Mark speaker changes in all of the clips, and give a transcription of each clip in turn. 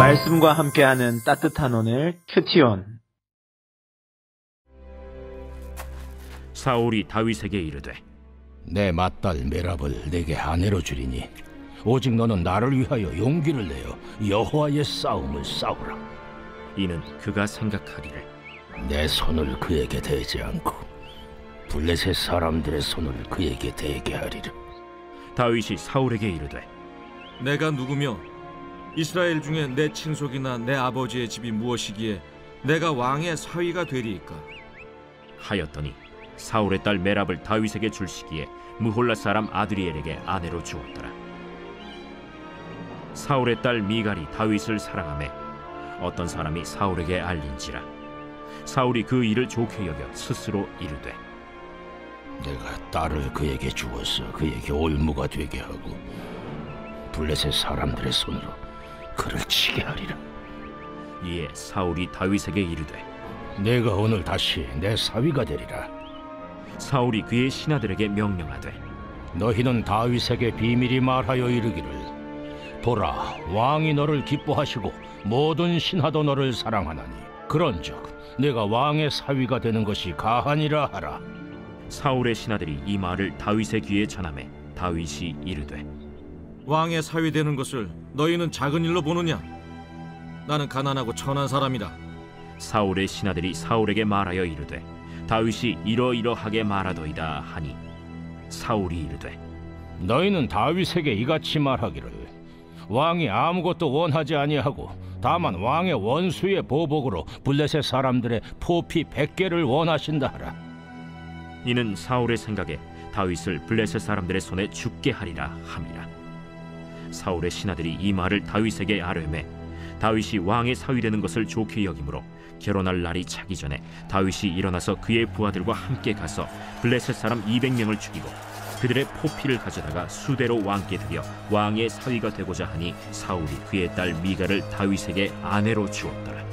Speaker 1: 말씀과 함께하는 따뜻한 오늘 큐티온.
Speaker 2: 사울이 다윗에게 이르되
Speaker 3: 내 맏딸 메랍을 내게 아내로 주리니 오직 너는 나를 위하여 용기를 내어 여호와의 싸움을 싸우라.
Speaker 2: 이는 그가 생각하기를
Speaker 3: 내 손을 그에게 대지 않고 블레셋 사람들의 손을 그에게 대게 하리라.
Speaker 2: 다윗이 사울에게 이르되
Speaker 4: 내가 누구며 이스라엘 중에 내 친속이나 내 아버지의 집이 무엇이기에 내가 왕의 사위가 되리이까
Speaker 2: 하였더니 사울의 딸 메랍을 다윗에게 줄 시기에 무홀라 사람 아드리엘에게 아내로 주었더라. 사울의 딸 미갈이 다윗을 사랑하매 어떤 사람이 사울에게 알린지라. 사울이 그 일을 좋게 여겨 스스로 이르되
Speaker 3: 내가 딸을 그에게 주어서 그에게 올무가 되게 하고 블레셋 사람들의 손으로 그를 치게 하리라.
Speaker 2: 이에 사울이 다윗에게 이르되
Speaker 3: 내가 오늘 다시 내 사위가 되리라.
Speaker 2: 사울이 그의 신하들에게 명령하되
Speaker 3: 너희는 다윗에게 비밀히 말하여 이르기를 보라, 왕이 너를 기뻐하시고 모든 신하도 너를 사랑하나니 그런즉 내가 왕의 사위가 되는 것이 가하니라 하라.
Speaker 2: 사울의 신하들이 이 말을 다윗의 귀에 전하매 다윗이 이르되
Speaker 4: 왕의 사위 되는 것을 너희는 작은 일로 보느냐? 나는 가난하고 천한 사람이라.
Speaker 2: 사울의 신하들이 사울에게 말하여 이르되 다윗이 이러이러하게 말하더이다 하니 사울이 이르되
Speaker 3: 너희는 다윗에게 이같이 말하기를 왕이 아무것도 원하지 아니하고 다만 왕의 원수의 보복으로 블레셋 사람들의 포피 100개를 원하신다 하라.
Speaker 2: 이는 사울의 생각에 다윗을 블레셋 사람들의 손에 죽게 하리라 함이라. 사울의 신하들이 이 말을 다윗에게 아뢰매 다윗이 왕의 사위 되는 것을 좋게 여기므로 결혼할 날이 차기 전에 다윗이 일어나서 그의 부하들과 함께 가서 블레셋 사람 200명을 죽이고 그들의 포피를 가져다가 수대로 왕께 드려 왕의 사위가 되고자 하니 사울이 그의 딸 미갈을 다윗에게 아내로 주었더라.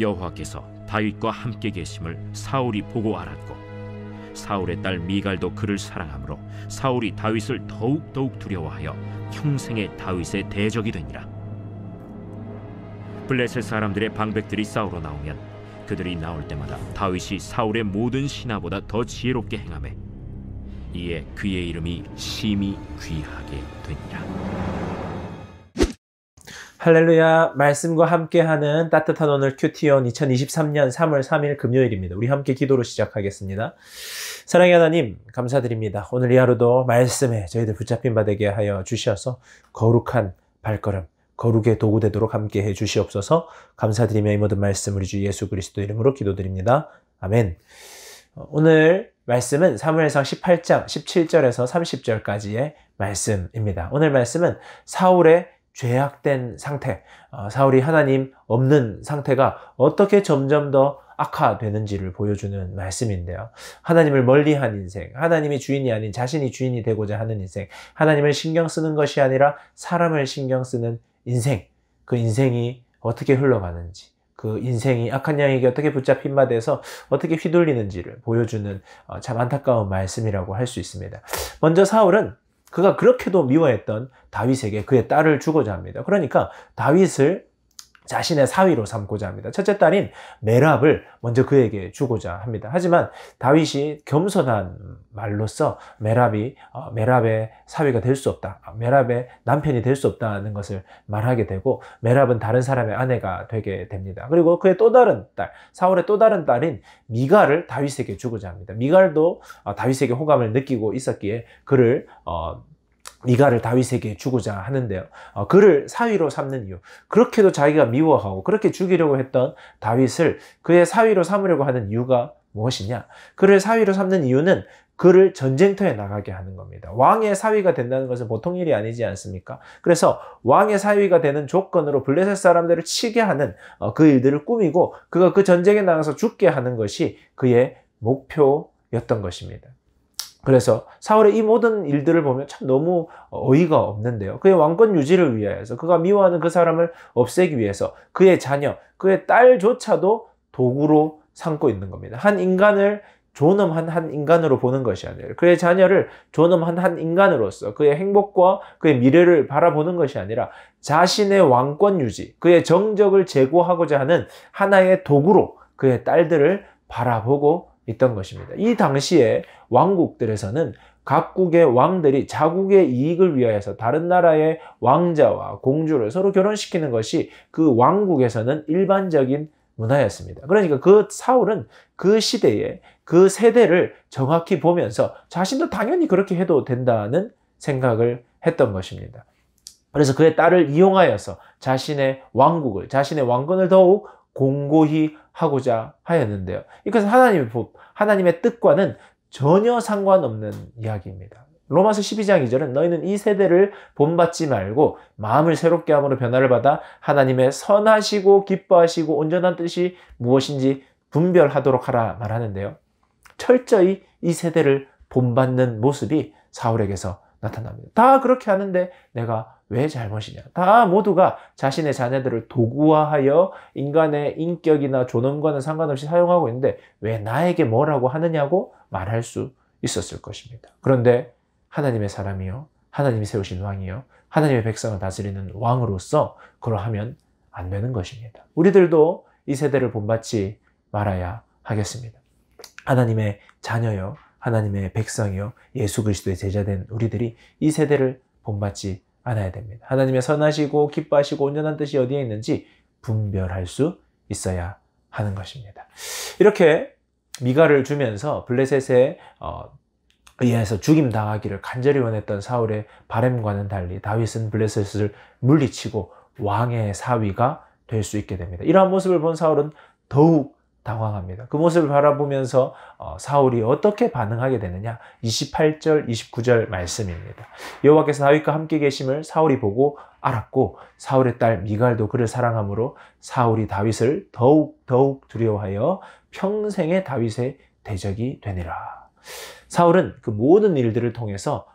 Speaker 2: 여호와께서 다윗과 함께 계심을 사울이 보고 알았고 사울의 딸 미갈도 그를 사랑하므로 사울이 다윗을 더욱 두려워하여 평생에 다윗의 대적이 되니라. 블레셋 사람들의 방백들이 싸우러 나오면 그들이 나올 때마다 다윗이 사울의 모든 신하보다 더 지혜롭게 행하매 이에 그의 이름이 심히 귀하게 되니라.
Speaker 1: 할렐루야. 말씀과 함께하는 따뜻한 오늘 큐티온 2023년 3월 3일 금요일입니다. 우리 함께 기도로 시작하겠습니다. 사랑의 하나님 감사드립니다. 오늘 이 하루도 말씀에 저희들 붙잡힌 바 되게 하여 주시어서 거룩한 발걸음 거룩의 도구 되도록 함께해 주시옵소서. 감사드리며 이 모든 말씀 우리 주 예수 그리스도 이름으로 기도드립니다. 아멘. 오늘 말씀은 사무엘상 18장 17절에서 30절까지의 말씀입니다. 오늘 말씀은 사울의 죄악된 상태, 사울이 하나님 없는 상태가 어떻게 점점 더 악화되는지를 보여주는 말씀인데요. 하나님을 멀리한 인생, 하나님이 주인이 아닌 자신이 주인이 되고자 하는 인생, 하나님을 신경 쓰는 것이 아니라 사람을 신경 쓰는 인생, 그 인생이 어떻게 흘러가는지, 그 인생이 악한 양에게 어떻게 붙잡힌 바 돼서 어떻게 휘둘리는지를 보여주는 참 안타까운 말씀이라고 할 수 있습니다. 먼저 사울은 그가 그렇게도 미워했던 다윗에게 그의 딸을 주고자 합니다. 그러니까 다윗을 자신의 사위로 삼고자 합니다. 첫째 딸인 메랍을 먼저 그에게 주고자 합니다. 하지만 다윗이 겸손한 말로써 메랍의 사위가 될 수 없다. 메랍의 남편이 될 수 없다는 것을 말하게 되고 메랍은 다른 사람의 아내가 되게 됩니다. 그리고 그의 또 다른 딸, 사울의 또 다른 딸인 미갈을 다윗에게 주고자 합니다. 미갈도 다윗에게 호감을 느끼고 있었기에 그를 미갈을 다윗에게 주고자 하는데요. 그를 사위로 삼는 이유, 그렇게도 자기가 미워하고 그렇게 죽이려고 했던 다윗을 그의 사위로 삼으려고 하는 이유가 무엇이냐? 그를 사위로 삼는 이유는 그를 전쟁터에 나가게 하는 겁니다. 왕의 사위가 된다는 것은 보통 일이 아니지 않습니까? 그래서 왕의 사위가 되는 조건으로 블레셋 사람들을 치게 하는 그 일들을 꾸미고 그가 그 전쟁에 나가서 죽게 하는 것이 그의 목표였던 것입니다. 그래서 사울의 이 모든 일들을 보면 참 너무 어이가 없는데요. 그의 왕권 유지를 위하여서 그가 미워하는 그 사람을 없애기 위해서 그의 자녀, 그의 딸조차도 도구로 삼고 있는 겁니다. 한 인간을 존엄한 한 인간으로 보는 것이 아니라, 그의 자녀를 존엄한 한 인간으로서 그의 행복과 그의 미래를 바라보는 것이 아니라 자신의 왕권 유지, 그의 정적을 제고하고자 하는 하나의 도구로 그의 딸들을 바라보고 있던 것입니다. 이 당시에 왕국들에서는 각국의 왕들이 자국의 이익을 위하여서 다른 나라의 왕자와 공주를 서로 결혼시키는 것이 그 왕국에서는 일반적인 문화였습니다. 그러니까 그 사울은 그 시대에 그 세대를 정확히 보면서 자신도 당연히 그렇게 해도 된다는 생각을 했던 것입니다. 그래서 그의 딸을 이용하여서 자신의 왕국을, 자신의 왕권을 더욱 공고히 하고자 하였는데요. 이것은 하나님의 뜻과는 전혀 상관없는 이야기입니다. 로마서 12장 2절은 너희는 이 세대를 본받지 말고 마음을 새롭게 함으로 변화를 받아 하나님의 선하시고 기뻐하시고 온전한 뜻이 무엇인지 분별하도록 하라 말하는데요. 철저히 이 세대를 본받는 모습이 사울에게서 나타납니다. 다 그렇게 하는데 내가 왜 잘못이냐? 다 모두가 자신의 자녀들을 도구화하여 인간의 인격이나 존엄과는 상관없이 사용하고 있는데 왜 나에게 뭐라고 하느냐고 말할 수 있었을 것입니다. 그런데 하나님의 사람이요, 하나님이 세우신 왕이요, 하나님의 백성을 다스리는 왕으로서 그러하면 안 되는 것입니다. 우리들도 이 세대를 본받지 말아야 하겠습니다. 하나님의 자녀요, 하나님의 백성이요, 예수 그리스도의 제자된 우리들이 이 세대를 본받지 않아야 됩니다. 하나님의 선하시고 기뻐하시고 온전한 뜻이 어디에 있는지 분별할 수 있어야 하는 것입니다. 이렇게 미가를 주면서 블레셋에 의해서 죽임당하기를 간절히 원했던 사울의 바람과는 달리 다윗은 블레셋을 물리치고 왕의 사위가 될 수 있게 됩니다. 이러한 모습을 본 사울은 더욱 당황합니다. 그 모습을 바라보면서 사울이 어떻게 반응하게 되느냐? 28절, 29절 말씀입니다. 여호와께서 다윗과 함께 계심을 사울이 보고 알았고 사울의 딸 미갈도 그를 사랑하므로 사울이 다윗을 더욱 두려워하여 평생의 다윗의 대적이 되니라. 사울은 그 모든 일들을 통해서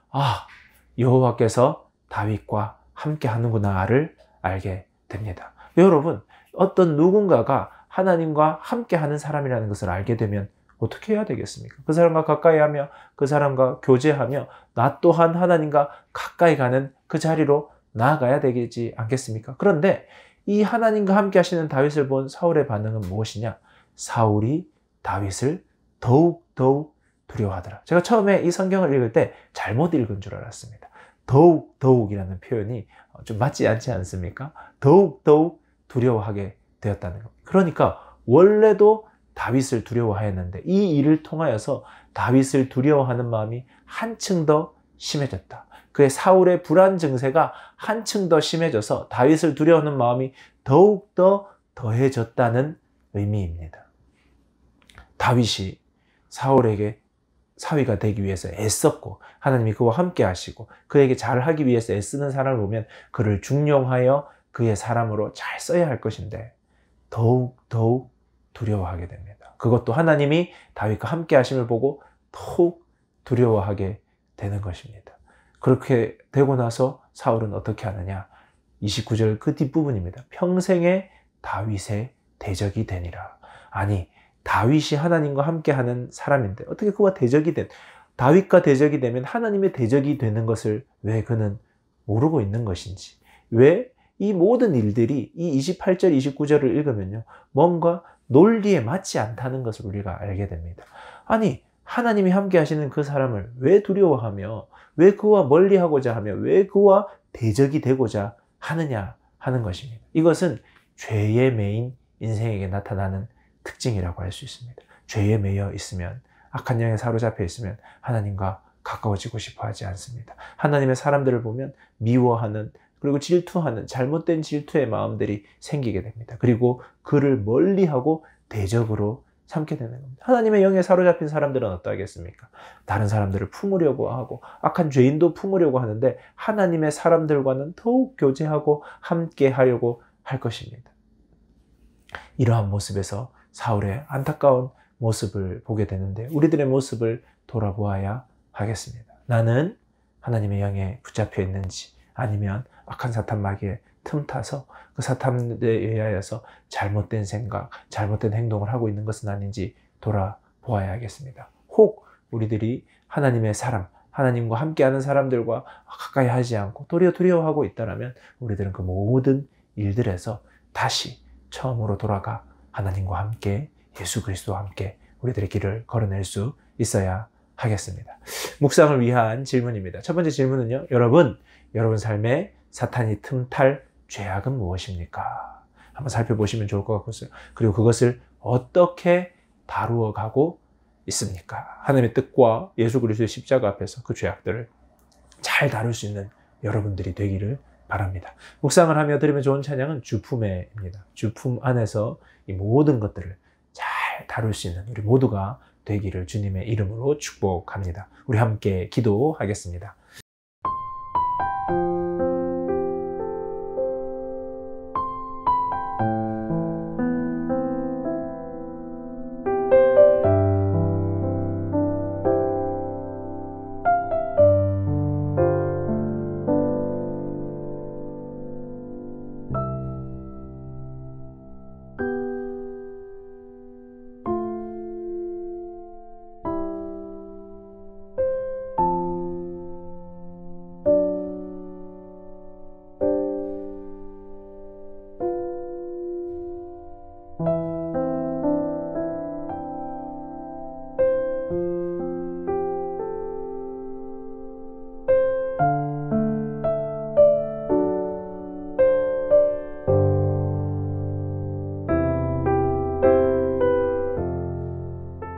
Speaker 1: 여호와께서 다윗과 함께 하는구나를 알게 됩니다. 여러분, 어떤 누군가가 하나님과 함께 하는 사람이라는 것을 알게 되면 어떻게 해야 되겠습니까? 그 사람과 가까이 하며 그 사람과 교제하며 나 또한 하나님과 가까이 가는 그 자리로 나아가야 되지 않겠습니까? 그런데 이 하나님과 함께 하시는 다윗을 본 사울의 반응은 무엇이냐? 사울이 다윗을 더욱 두려워하더라. 제가 처음에 이 성경을 읽을 때 잘못 읽은 줄 알았습니다. 더욱이라는 표현이 좀 맞지 않지 않습니까? 더욱 두려워하게 되었다는 겁니다. 그러니까 원래도 다윗을 두려워하였는데 이 일을 통하여서 다윗을 두려워하는 마음이 한층 더 심해졌다. 그의 사울의 불안 증세가 한층 더 심해져서 다윗을 두려워하는 마음이 더욱 더해졌다는 의미입니다. 다윗이 사울에게 사위가 되기 위해서 애썼고 하나님이 그와 함께 하시고 그에게 잘하기 위해서 애쓰는 사람을 보면 그를 중용하여 그의 사람으로 잘 써야 할 것인데 더욱 두려워하게 됩니다. 그것도 하나님이 다윗과 함께 하심을 보고 더욱 두려워하게 되는 것입니다. 그렇게 되고 나서 사울은 어떻게 하느냐? 29절 그 뒷부분입니다. 평생의 다윗의 대적이 되니라. 아니, 다윗이 하나님과 함께하는 사람인데 어떻게 그와 다윗과 대적이 되면 하나님의 대적이 되는 것을 왜 그는 모르고 있는 것인지, 왜 이 모든 일들이 이 28절, 29절을 읽으면요, 뭔가 논리에 맞지 않다는 것을 우리가 알게 됩니다. 아니, 하나님이 함께 하시는 그 사람을 왜 두려워하며, 왜 그와 멀리하고자 하며, 왜 그와 대적이 되고자 하느냐 하는 것입니다. 이것은 죄에 매인 인생에게 나타나는 특징이라고 할 수 있습니다. 죄에 매여 있으면, 악한 영에 사로잡혀 있으면 하나님과 가까워지고 싶어 하지 않습니다. 하나님의 사람들을 보면 미워하는, 그리고 질투하는, 잘못된 질투의 마음들이 생기게 됩니다. 그리고 그를 멀리하고 대적으로 삼게 되는 겁니다. 하나님의 영에 사로잡힌 사람들은 어떠하겠습니까? 다른 사람들을 품으려고 하고 악한 죄인도 품으려고 하는데 하나님의 사람들과는 더욱 교제하고 함께 하려고 할 것입니다. 이러한 모습에서 사울의 안타까운 모습을 보게 되는데 우리들의 모습을 돌아보아야 하겠습니다. 나는 하나님의 영에 붙잡혀 있는지 아니면 악한 사탄 마귀에 틈타서 그 사탄에 의하여서 잘못된 생각, 잘못된 행동을 하고 있는 것은 아닌지 돌아보아야 보아야 하겠습니다. 혹 우리들이 하나님의 사람, 하나님과 함께하는 사람들과 가까이 하지 않고 도리어 두려워하고 있다면 우리들은 그 모든 일들에서 다시 처음으로 돌아가 하나님과 함께, 예수 그리스도와 함께 우리들의 길을 걸어낼 수 있어야 하겠습니다. 묵상을 위한 질문입니다. 첫 번째 질문은요. 여러분 삶에 사탄이 틈탈 죄악은 무엇입니까? 한번 살펴보시면 좋을 것 같고요. 그리고 그것을 어떻게 다루어 가고 있습니까? 하나님의 뜻과 예수 그리스도의 십자가 앞에서 그 죄악들을 잘 다룰 수 있는 여러분들이 되기를 바랍니다. 묵상을 하며 들으면 좋은 찬양은 주품에입니다. 주품 안에서 이 모든 것들을 잘 다룰 수 있는 우리 모두가 되기를 주님의 이름으로 축복합니다. 우리 함께 기도하겠습니다.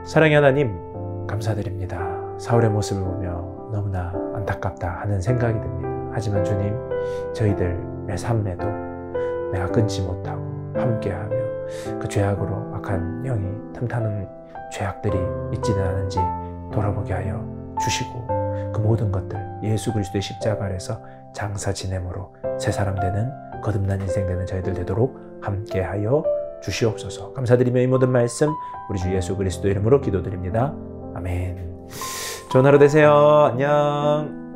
Speaker 1: 사랑의 하나님, 감사드립니다. 사울의 모습을 보며 너무나 안타깝다 하는 생각이 듭니다. 하지만 주님, 저희들의 삶에도 내가 끊지 못하고 함께하며 그 죄악으로 악한 영이 틈타는 죄악들이 있지는 않은지 돌아보게 하여 주시고 그 모든 것들 예수 그리스도의 십자가 아래서 장사 지냄으로 새 사람 되는 거듭난 인생 되는 저희들 되도록 함께하여 주시옵소서. 감사드리며 이 모든 말씀 우리 주 예수 그리스도 이름으로 기도드립니다. 아멘. 좋은 하루 되세요. 안녕.